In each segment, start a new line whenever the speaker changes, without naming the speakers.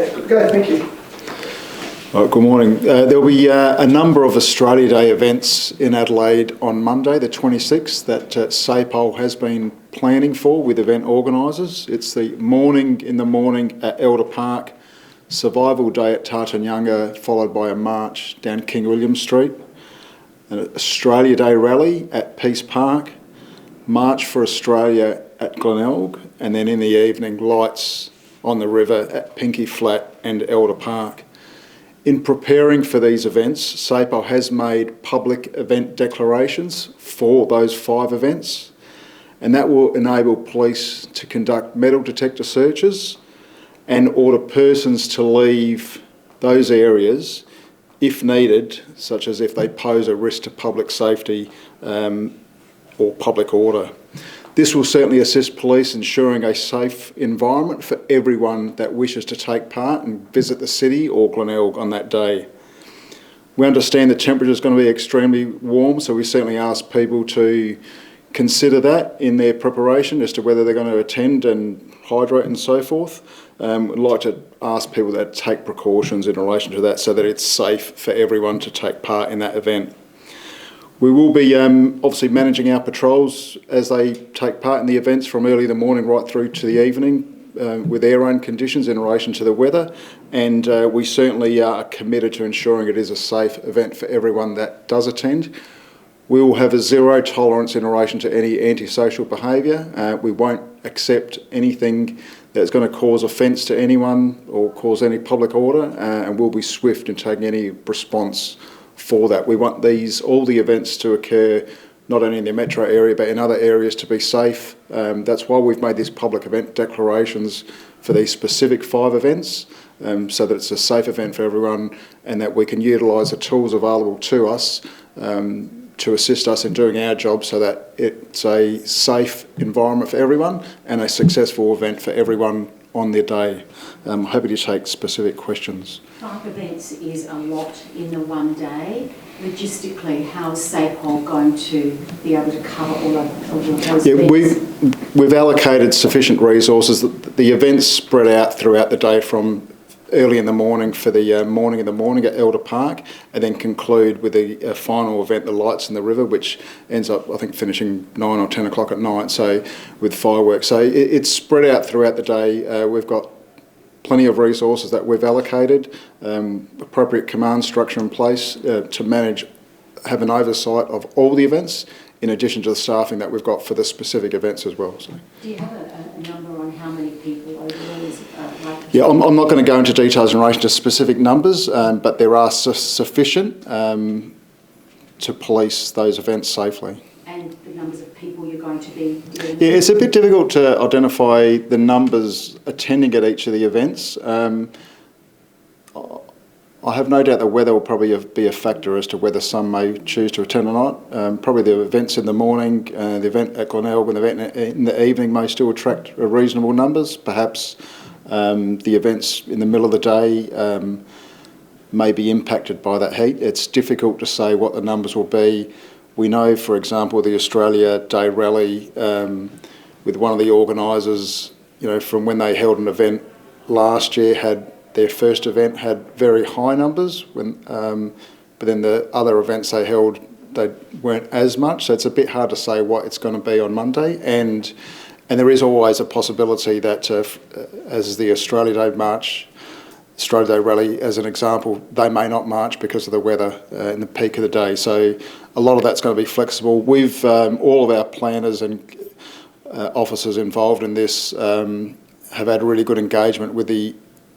Good to go, thank you.
Good morning. There will be a number of Australia Day events in Adelaide on Monday, the 26th, that SAPOL has been planning for with event organisers. It's the Mourning in the Morning at Elder Park, Survival Day at Tartanyanga, followed by a march down King William Street, an Australia Day rally at Peace Park, March for Australia at Glenelg, and then in the evening, lights on the river at Pinky Flat and Elder Park. In preparing for these events, SAPOL has made public event declarations for those 5 events, and that will enable police to conduct metal detector searches and order persons to leave those areas if needed, such as if they pose a risk to public safety or public order. This will certainly assist police ensuring a safe environment for everyone that wishes to take part and visit the city or Glenelg on that day. We understand the temperature is going to be extremely warm, so we certainly ask people to consider that in their preparation as to whether they're going to attend and hydrate and so forth. We'd like to ask people that take precautions in relation to that so that it's safe for everyone to take part in that event. We will be obviously managing our patrols as they take part in the events from early in the morning right through to the evening with their own conditions in relation to the weather, and we certainly are committed to ensuring it is a safe event for everyone that does attend. We will have a zero tolerance in relation to any antisocial behaviour. We won't accept anything that's going to cause offence to anyone or cause any public order, and we'll be swift in taking any response for that. We want all the events to occur not only in the metro area but in other areas to be safe. That's why we've made these public event declarations for these specific 5 events, so that it's a safe event for everyone and that we can utilise the tools available to us to assist us in doing our job so that it's a safe environment for everyone and a successful event for everyone on their day. I'm happy to take specific questions.
5 events is a lot in the one day. Logistically, how is SAPOL going to be able to cover all of those events?
We've allocated sufficient resources. The events spread out throughout the day from early in the morning for the Mourning in the Morning at Elder Park, and then conclude with the final event, the Lights in the River, which ends up, I think, finishing 9 or 10 o'clock at night, so with fireworks. So it's spread out throughout the day. We've got plenty of resources that we've allocated, appropriate command structure in place to manage, have an oversight of all the events, in addition to the staffing that we've got for the specific events as well. So.
Do you have a number on how many people overall is
Yeah, I'm not going to go into details in relation to specific numbers, but there are sufficient to police those events safely.
And the numbers of people you're going to be dealing with?
Yeah, it's a bit difficult to identify the numbers attending at each of the events. I have no doubt the weather will probably be a factor as to whether some may choose to attend or not. Probably the events in the morning, the event at Glenelg and the event in the evening may still attract reasonable numbers. Perhaps the events in the middle of the day may be impacted by that heat. It's difficult to say what the numbers will be. We know, for example, the Australia Day rally with one of the organisers, from when they held an event last year, their first event had very high numbers, but then the other events they held, they weren't as much. So it's a bit hard to say what it's going to be on Monday. And there is always a possibility that, as the Australia Day march, Australia Day rally as an example, they may not march because of the weather in the peak of the day. So a lot of that's going to be flexible. We've all of our planners and officers involved in this have had really good engagement with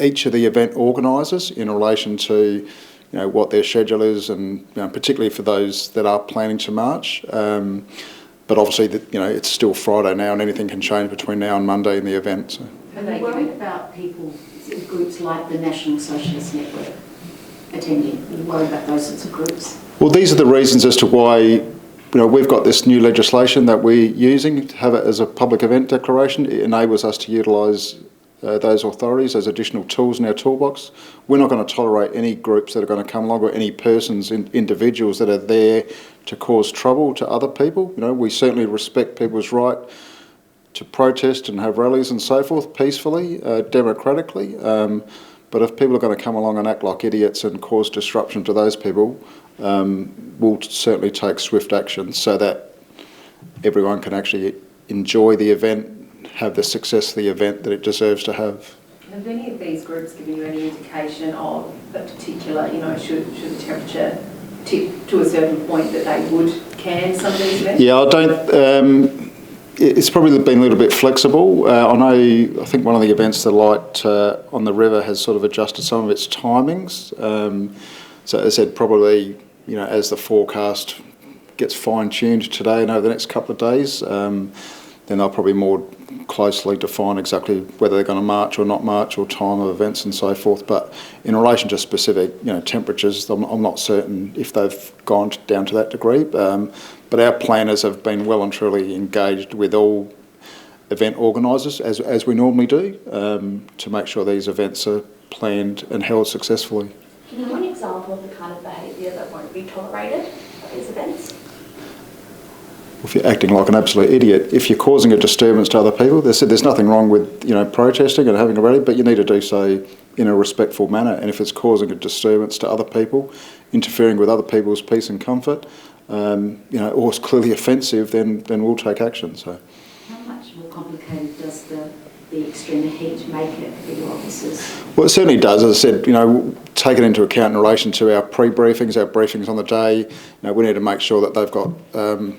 each of the event organisers in relation to what their schedule is, and particularly for those that are planning to march. But obviously, it's still Friday now, and anything can change between now and Monday in the event. So.
Are they worried about people, groups like the National Socialist Network attending? Are you worried about those sorts of groups?
Well, these are the reasons as to why we've got this new legislation that we're using to have it as a public event declaration. It enables us to utilise those authorities, those additional tools in our toolbox. We're not going to tolerate any groups that are going to come along, or any persons, individuals that are there to cause trouble to other people. We certainly respect people's right to protest and have rallies and so forth peacefully, democratically. But But if people are going to come along and act like idiots and cause disruption to those people, we'll certainly take swift action so that everyone can actually enjoy the event, have the success of the event that it deserves to have.
Have any of these groups given you any indication of a particular, should the temperature tip to a certain point that they would can some of these events?
Yeah, I don't. It's probably been a little bit flexible. I think one of the events, the Light on the River, has sort of adjusted some of its timings. So as I said, probably, as the forecast gets fine-tuned today and over the next couple of days, then they'll probably more closely define exactly whether they're going to march or not march or time of events and so forth. But in relation to specific, temperatures, I'm not certain if they've gone down to that degree. But our planners have been well and truly engaged with all event organisers, as we normally do, to make sure these events are planned and held successfully.
Can you give an example of the kind of behaviour that won't be tolerated at these events?
If you're acting like an absolute idiot, if you're causing a disturbance to other people, they said there's nothing wrong with protesting and having a rally, but you need to do so in a respectful manner. And if it's causing a disturbance to other people, interfering with other people's peace and comfort, or it's clearly offensive, then we'll take action. So,
how much more complicated does the extreme heat make it for your officers?
Well, it certainly does. As I said, taken into account in relation to our pre-briefings, our briefings on the day, we need to make sure that they've got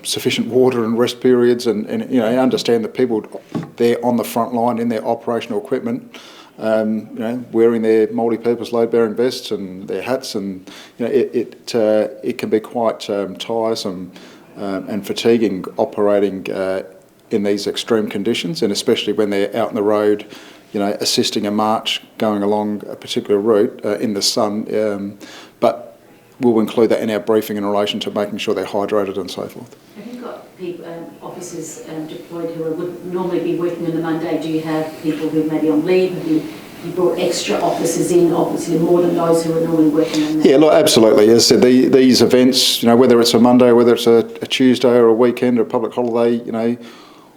sufficient water and rest periods, and understand that people there on the front line in their operational equipment, wearing their multi-purpose load-bearing vests and their hats, and it can be quite tiresome and fatiguing operating in these extreme conditions, and especially when they're out on the road, assisting a march going along a particular route in the sun. But we'll include that in our briefing in relation to making sure they're hydrated and so forth.
Have you got people, officers deployed who would normally be working on the Monday? Do you have people who may be on leave? Have you brought extra officers in, obviously more than those who are normally working on that? Yeah,
look, absolutely. As I said, these events, whether it's a Monday, whether it's a Tuesday or a weekend or a public holiday,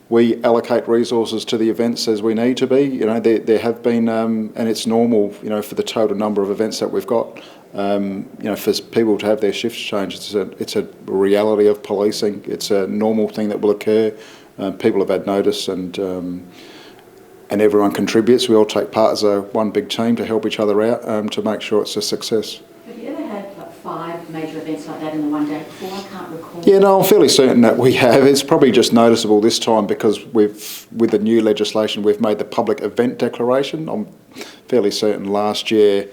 we allocate resources to the events as we need to be. There have been, and it's normal, for the total number of events that we've got, for people to have their shifts changed. It's a reality of policing. It's a normal thing that will occur. People have had notice, and everyone contributes. We all take part as one big team to help each other out to make sure it's a success.
Have you ever had 5 major events like that in the one day before? I can't recall.
Yeah, no, I'm fairly certain that we have. It's probably just noticeable this time because with the new legislation, we've made the public event declaration. I'm fairly certain last year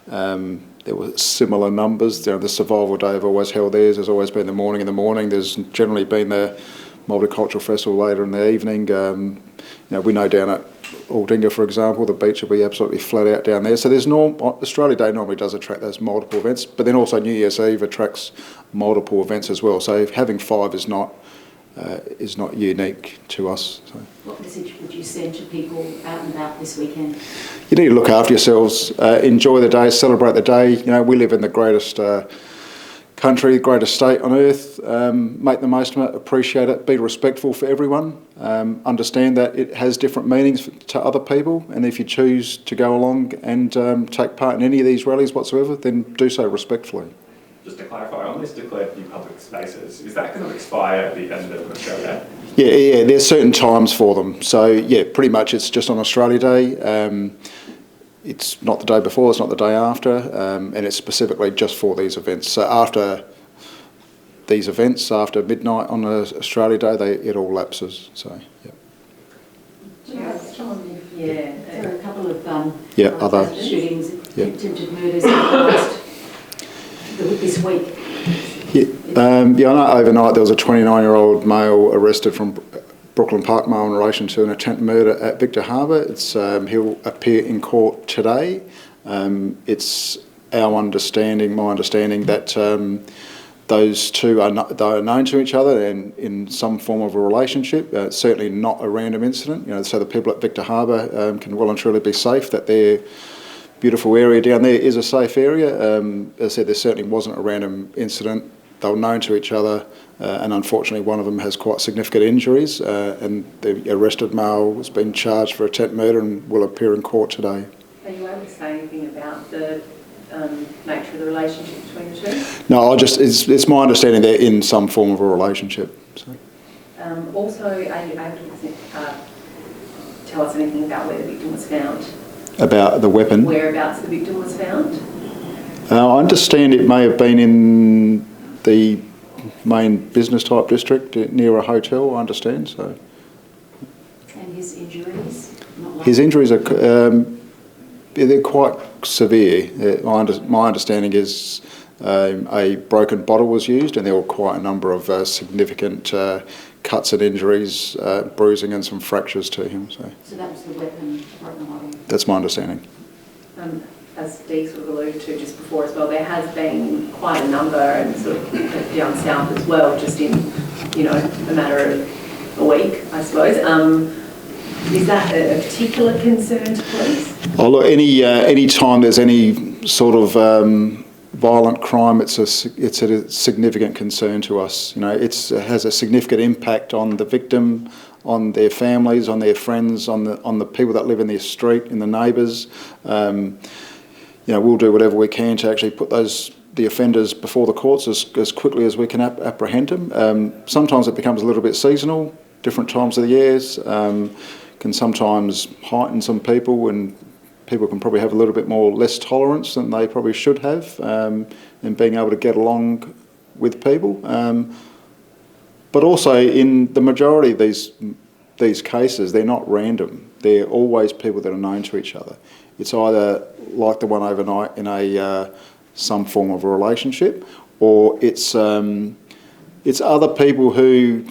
there were similar numbers. The Survival Day have always held theirs. There's always been the Mourning in the morning. There's generally been the Multicultural Festival later in the evening. We know down at Aldinga, for example, the beach will be absolutely flat out down there. So Australia Day normally does attract those multiple events, but then also New Year's Eve attracts multiple events as well. So having 5 is not unique to us. So.
What message would you send to people out and about this weekend?
You need to look after yourselves, enjoy the day, celebrate the day. We live in the greatest country, the greatest state on earth. Make the most of it, appreciate it, be respectful for everyone. Understand that it has different meanings to other people, and if you choose to go along and take part in any of these rallies whatsoever, then do so respectfully.
Just to clarify, on this declared new public spaces, is that going to expire at the end of Australia Day?
Yeah, there's certain times for them. So yeah, pretty much it's just on Australia Day. It's not the day before, it's not the day after, and it's specifically just for these events. So after these events, after midnight on Australia Day, it all lapses. So, yeah.
There are a couple of
other
shootings, attempted murders this week.
I know overnight there was a 29-year-old male arrested from Brooklyn Park Mall in relation to an attempted murder at Victor Harbour. He'll appear in court today. It's my understanding that those two are known to each other and in some form of a relationship. Certainly not a random incident. So the people at Victor Harbour can well and truly be safe. That their beautiful area down there is a safe area. As I said, there certainly wasn't a random incident. They were known to each other, and unfortunately one of them has quite significant injuries, and the arrested male has been charged for attempted murder and will appear in court today.
Are you able to say anything about the nature of the relationship between the two?
No, it's my understanding they're in some form of a relationship. So.
Also, are you able to tell us anything about where the victim was found?
About the weapon?
Whereabouts the victim was found?
I understand it may have been in the main business type district near a hotel, I understand. So.
And his injuries?
His injuries are they're quite severe. My understanding is a broken bottle was used, and there were quite a number of significant cuts and injuries, bruising and some fractures to him. So
that was the weapon, broken bottle?
That's my understanding.
As Dee sort of alluded to just before as well, there has been quite a number, and sort of down south as well, just in, a matter of a week, I suppose. Is that a particular concern to police?
Oh, look, any time there's any sort of violent crime, it's a significant concern to us. It has a significant impact on the victim, on their families, on their friends, on the people that live in their street, in the neighbours. We'll do whatever we can to actually put the offenders before the courts as quickly as we can apprehend them. Sometimes it becomes a little bit seasonal, different times of the years. Can sometimes heighten some people, and people can probably have a little bit less tolerance than they probably should have in being able to get along with people. But also in the majority of these cases, they're not random. They're always people that are known to each other. It's either like the one overnight in some form of a relationship, or it's other people who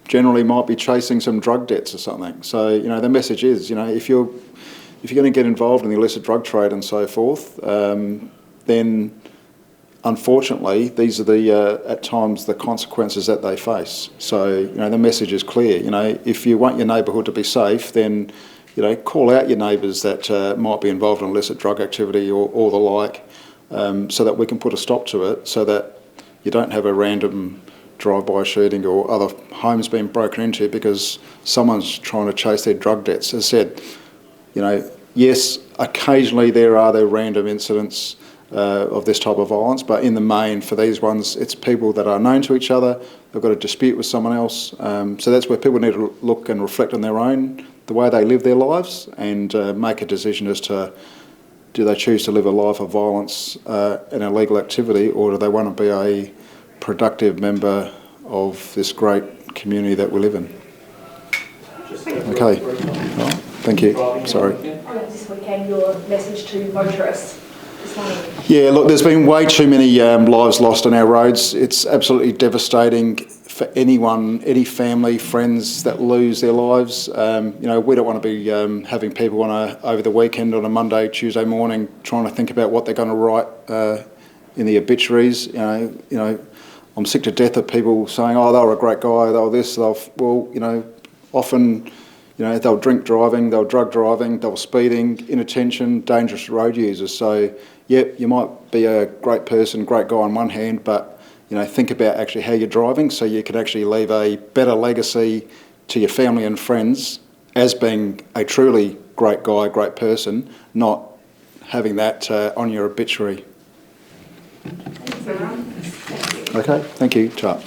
generally might be chasing some drug debts or something. So, the message is, if you're going to get involved in the illicit drug trade and so forth, then unfortunately these are at times the consequences that they face. So, the message is clear. If you want your neighbourhood to be safe, then, call out your neighbours that might be involved in illicit drug activity or the like, so that we can put a stop to it, so that you don't have a random drive-by shooting or other homes being broken into because someone's trying to chase their drug debts. As I said, yes, occasionally there are the random incidents of this type of violence, but in the main, for these ones, it's people that are known to each other, they've got a dispute with someone else, so that's where people need to look and reflect on the way they live their lives, and make a decision as to, do they choose to live a life of violence and illegal activity, or do they want to be a productive member of this great community that we live in? Okay. All right. Thank you. Sorry.
This weekend, your message to motorists this morning?
Yeah, look, there's been way too many lives lost on our roads. It's absolutely devastating for anyone, any family, friends that lose their lives. We don't want to be having people over the weekend on a Monday, Tuesday morning trying to think about what they're going to write in the obituaries. I'm sick to death of people saying, oh, they were a great guy, they were this, often, they'll drink driving, they'll drug driving, they'll speeding, inattention, dangerous road users. So, yeah, you might be a great person, great guy on one hand, but, think about actually how you're driving so you can actually leave a better legacy to your family and friends as being a truly great guy, great person, not having that on your obituary.
Thanks, everyone.
Okay, thank you. Ta.